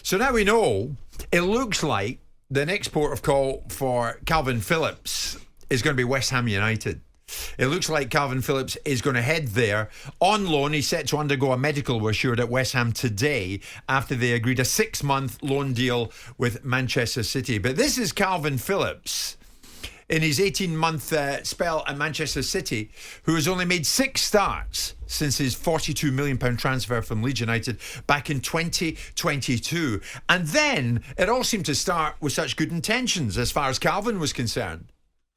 So now we know it looks like the next port of call for Kalvin Phillips is going to be West Ham United. It looks like Kalvin Phillips is going to head there on loan. He's set to undergo a medical, we're assured, at West Ham today after they agreed a 6-month loan deal with Manchester City. But this is Kalvin Phillips in his 18-month spell at Manchester City, who has only made 6 starts since his £42 million transfer from Leeds United back in 2022. And then it all seemed to start with such good intentions as far as Kalvin was concerned.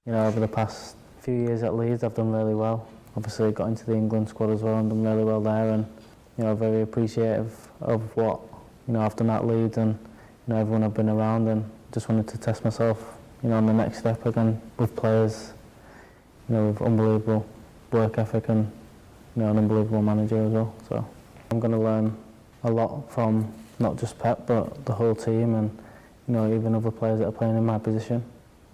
You know, over the past few years at Leeds, I've done really well. Obviously, got into the England squad as well and done really well there. And you know, very appreciative of what I've done at Leeds and everyone I've been around. And just wanted to test myself, on the next step again with players, with unbelievable work ethic and an unbelievable manager as well. So I'm going to learn a lot from not just Pep but the whole team and even other players that are playing in my position.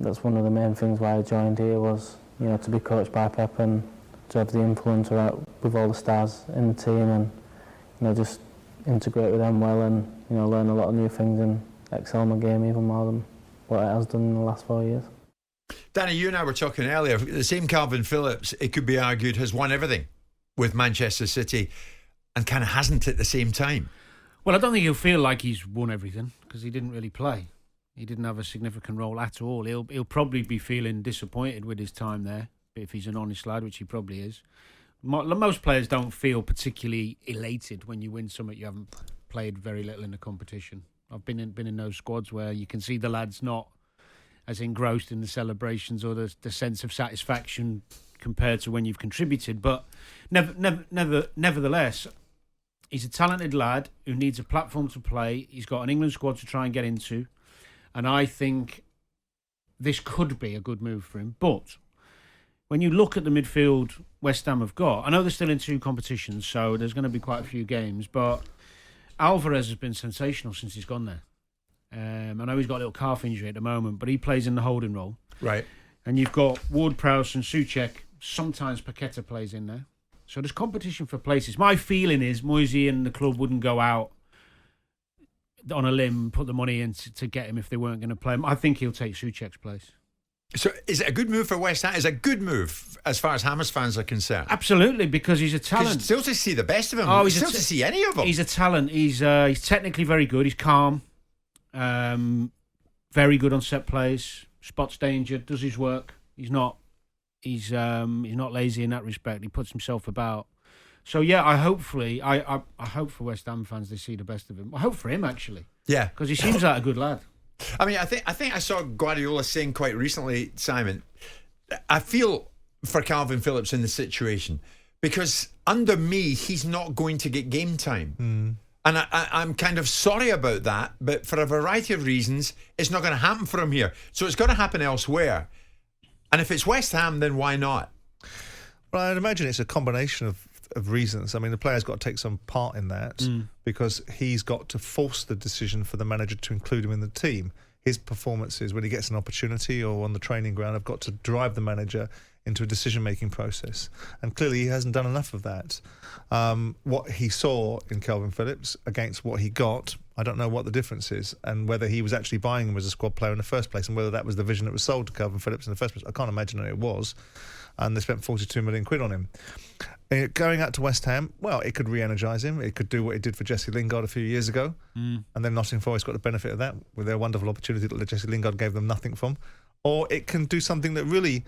That's one of the main things why I joined here was to be coached by Pep and to have the influence with all the stars in the team and just integrate with them well and learn a lot of new things and excel my game even more than what it has done in the last 4 years. Danny, you and I were talking earlier. The same Kalvin Phillips, it could be argued, has won everything with Manchester City and kind of hasn't at the same time. Well, I don't think he'll feel like he's won everything because he didn't really play. He didn't have a significant role at all. He'll probably be feeling disappointed with his time there, if he's an honest lad, which he probably is. Most players don't feel particularly elated when you win something you haven't played very little in the competition. I've been in those squads where you can see the lads not as engrossed in the celebrations or the sense of satisfaction compared to when you've contributed. But nevertheless, he's a talented lad who needs a platform to play. He's got an England squad to try and get into. And I think this could be a good move for him. But when you look at the midfield West Ham have got, I know they're still in 2 competitions, so there's going to be quite a few games, but Alvarez has been sensational since he's gone there. I know he's got a little calf injury at the moment, but he plays in the holding role. Right. And you've got Ward-Prowse and Souček. Sometimes Paqueta plays in there. So there's competition for places. My feeling is Moisey and the club wouldn't go out on a limb, put the money in to get him if they weren't going to play him. I think he'll take Souček's place. So is it a good move for West Ham? Is it a good move as far as Hammers fans are concerned? Absolutely, because he's a talent. Still to see the best of him. Still to see any of them. He's a talent. He's technically very good. He's calm. Very good on set plays. Spots danger. Does his work. He's not lazy in that respect. He puts himself about. So yeah, I hope for West Ham fans they see the best of him. I hope for him actually. Yeah, because he seems like a good lad. I mean, I think I saw Guardiola saying quite recently, Simon, I feel for Kalvin Phillips in the situation because under me he's not going to get game time. And I'm kind of sorry about that, but for a variety of reasons it's not going to happen for him here, so it's got to happen elsewhere. And if it's West Ham, then why not? Well, I'd imagine it's a combination of reasons. I mean, the player's got to take some part in that because he's got to force the decision for the manager to include him in the team. His performances when he gets an opportunity or on the training ground have got to drive the manager into a decision-making process. And clearly he hasn't done enough of that. What he saw in Kalvin Phillips against what he got, I don't know what the difference is and whether he was actually buying him as a squad player in the first place and whether that was the vision that was sold to Kalvin Phillips in the first place. I can't imagine that it was. And they spent 42 million quid on him. Going out to West Ham, well, it could re-energise him. It could do what it did for Jesse Lingard a few years ago. And then Nottingham Forest got the benefit of that with their wonderful opportunity that Jesse Lingard gave them nothing from. Or it can do something that really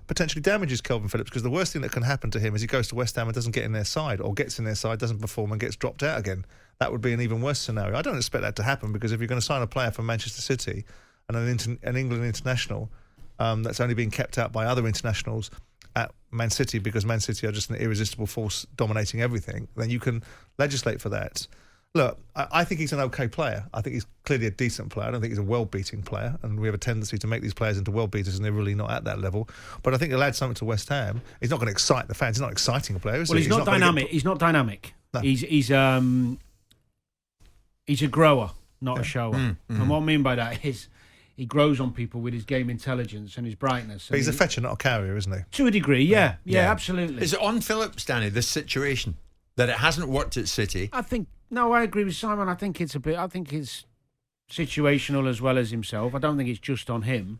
potentially damages Kalvin Phillips, because the worst thing that can happen to him is he goes to West Ham and doesn't get in their side, or gets in their side, doesn't perform and gets dropped out again. That would be an even worse scenario. I don't expect that to happen, because if you're going to sign a player from Manchester City and an England international that's only being kept out by other internationals at Man City because Man City are just an irresistible force dominating everything, then you can legislate for that. Look, I think he's an okay player. I think he's clearly a decent player. I don't think he's a world-beating player, and we have a tendency to make these players into world-beaters, and they're really not at that level. But I think he'll add something to West Ham. He's not going to excite the fans. He's not exciting a player, is he? He's not dynamic. He's not dynamic. No. He's a grower, not a shower. And what I mean by that is he grows on people with his game intelligence and his brightness. But he's a fetcher, not a carrier, isn't he? To a degree, yeah, absolutely. Is it on Phillips, Danny, this situation? That it hasn't worked at City. I agree with Simon. I think it's situational as well as himself. I don't think it's just on him.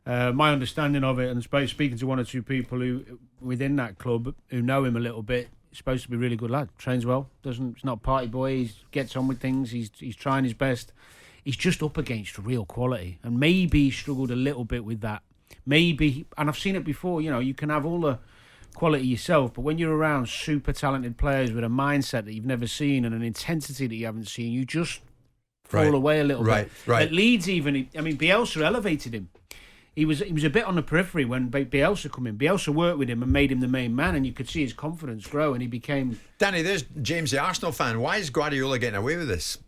My understanding of it, and speaking to one or two people who within that club who know him a little bit, he's supposed to be a really good lad. Trains well. He's not a party boy. He gets on with things. He's trying his best. He's just up against real quality, and maybe he struggled a little bit with that. Maybe, and I've seen it before. You can have all the quality yourself, but when you're around super talented players with a mindset that you've never seen and an intensity that you haven't seen, you just fall away a little bit. Right. At Leeds, even, Bielsa elevated him. He was a bit on the periphery when Bielsa come in. Bielsa worked with him and made him the main man, and you could see his confidence grow, and he became... Danny, there's James, the Arsenal fan. Why is Guardiola getting away with this?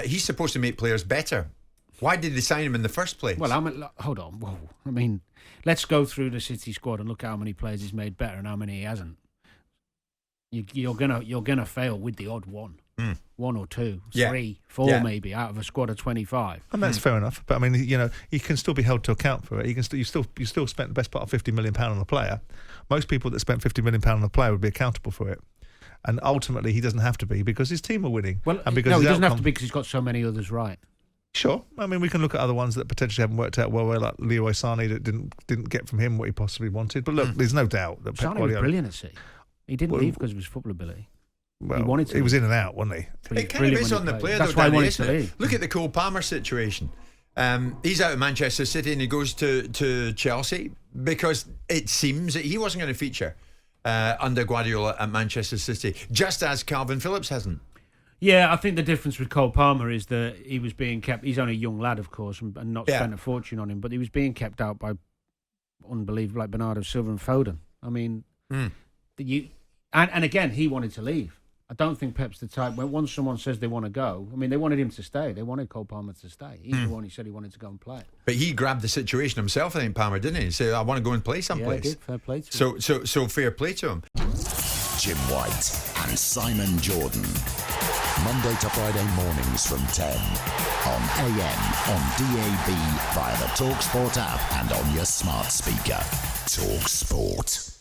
He's supposed to make players better. Why did they sign him in the first place? Well, hold on. Whoa. Let's go through the City squad and look at how many players he's made better and how many he hasn't. You're gonna fail with the odd one. 1 or 2, 3, 4 maybe out of a squad of 25. And that's fair enough. But I mean, you can still be held to account for it. You still spent the best part of £50 million on a player. Most people that spent £50 million on a player would be accountable for it. And ultimately, he doesn't have to be because his team are winning. Well, and because no, he doesn't have to be because he's got so many others right. Sure. I mean, we can look at other ones that potentially haven't worked out well, like Leroy Sané that didn't get from him what he possibly wanted. But look, there's no doubt that Pep Sané was brilliant at City. He didn't leave because of his football ability. Well, he wanted to. He was in and out, wasn't he? It kind of is on the player, That's though, why Danny, he wanted isn't to it? leave. Look at the Cole Palmer situation. He's out of Manchester City and he goes to Chelsea because it seems that he wasn't going to feature under Guardiola at Manchester City, just as Kalvin Phillips hasn't. Yeah, I think the difference with Cole Palmer is that he was being kept... He's only a young lad, of course, and not spent a fortune on him, but he was being kept out by unbelievable like Bernardo Silva and Foden. I mean, and again, he wanted to leave. I don't think Pep's the type... Once someone says they want to go, they wanted him to stay. They wanted Cole Palmer to stay. He's the one who said he wanted to go and play. But he grabbed the situation himself, I think, Palmer, didn't he? He said, I want to go and play someplace. Yeah, he did. Fair play to him. So fair play to him. Jim White and Simon Jordan. Monday to Friday mornings from 10 on AM, on DAB, via the TalkSPORT app and on your smart speaker. TalkSPORT.